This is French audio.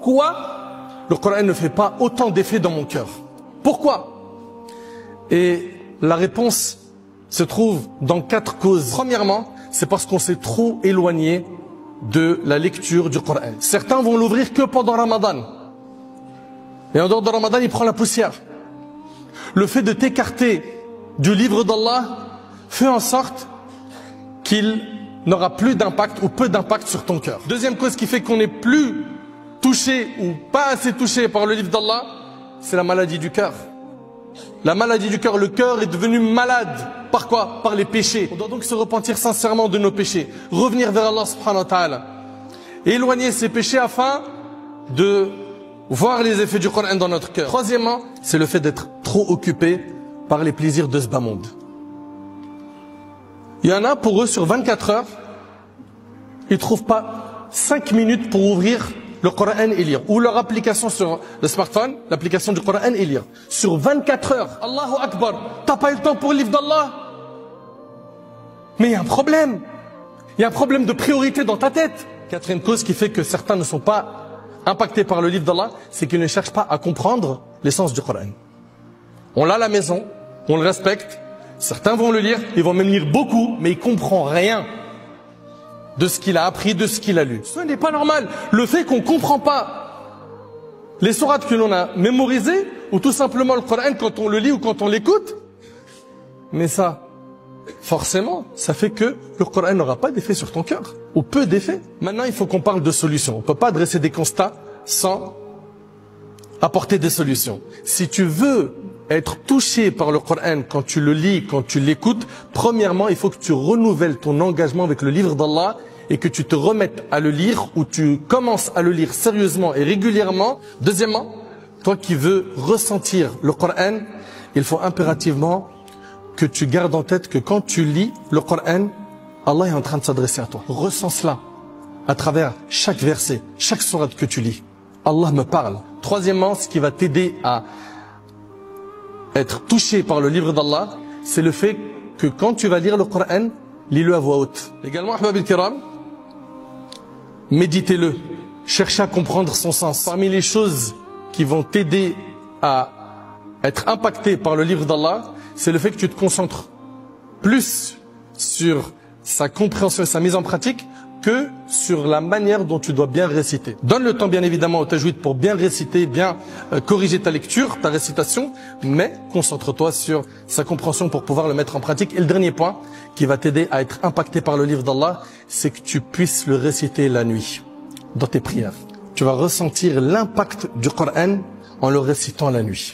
pourquoi le Coran ne fait pas autant d'effet dans mon cœur? Pourquoi? Et la réponse se trouve dans 4 causes. Premièrement, c'est parce qu'on s'est trop éloigné de la lecture du Coran. Certains vont l'ouvrir que pendant Ramadan. Et en dehors de Ramadan, il prend la poussière. Le fait de t'écarter du livre d'Allah fait en sorte qu'il n'aura plus d'impact ou peu d'impact sur ton cœur. Deuxième cause qui fait qu'on n'est plus touché ou pas assez touché par le livre d'Allah, c'est la maladie du cœur. La maladie du cœur, le cœur est devenu malade. Par quoi? Par les péchés. On doit donc se repentir sincèrement de nos péchés. Revenir vers Allah subhanahu wa ta'ala. Et éloigner ces péchés afin de voir les effets du Coran dans notre cœur. Troisièmement, c'est le fait d'être trop occupé par les plaisirs de ce bas monde. Il y en a pour eux sur 24 heures, ils ne trouvent pas 5 minutes pour ouvrir le Coran et lire. Ou leur application sur le smartphone, l'application du Coran et lire. Sur 24 heures, Allahu Akbar, t'as pas eu le temps pour le livre d'Allah? Mais il y a un problème. Il y a un problème de priorité dans ta tête. Quatrième cause qui fait que certains ne sont pas impactés par le livre d'Allah, c'est qu'ils ne cherchent pas à comprendre l'essence du Coran. On l'a à la maison, on le respecte. Certains vont le lire, ils vont même lire beaucoup, mais ils ne comprennent rien de ce qu'il a appris, de ce qu'il a lu. Ce n'est pas normal. Le fait qu'on ne comprend pas les sourates que l'on a mémorisées, ou tout simplement le Coran quand on le lit ou quand on l'écoute, mais ça, forcément, ça fait que le Coran n'aura pas d'effet sur ton cœur, ou peu d'effet. Maintenant, il faut qu'on parle de solutions. On ne peut pas dresser des constats sans apporter des solutions. Si tu veux être touché par le Coran quand tu le lis, quand tu l'écoutes, premièrement, il faut que tu renouvelles ton engagement avec le livre d'Allah et que tu te remettes à le lire ou tu commences à le lire sérieusement et régulièrement. Deuxièmement, toi qui veux ressentir le Coran, il faut impérativement que tu gardes en tête que quand tu lis le Coran, Allah est en train de s'adresser à toi. Ressens cela à travers chaque verset, chaque sourate que tu lis. Allah me parle. Troisièmement, ce qui va t'aider à être touché par le livre d'Allah, c'est le fait que quand tu vas lire le Coran, lis-le à voix haute. Également, ahbab al-kiram, méditez-le, cherchez à comprendre son sens. Parmi les choses qui vont t'aider à être impacté par le livre d'Allah, c'est le fait que tu te concentres plus sur sa compréhension et sa mise en pratique que sur la manière dont tu dois bien réciter. Donne le temps bien évidemment au tajwid pour bien réciter, bien corriger ta lecture, ta récitation, mais concentre-toi sur sa compréhension pour pouvoir le mettre en pratique. Et le dernier point qui va t'aider à être impacté par le livre d'Allah, c'est que tu puisses le réciter la nuit, dans tes prières. Tu vas ressentir l'impact du Coran en le récitant la nuit.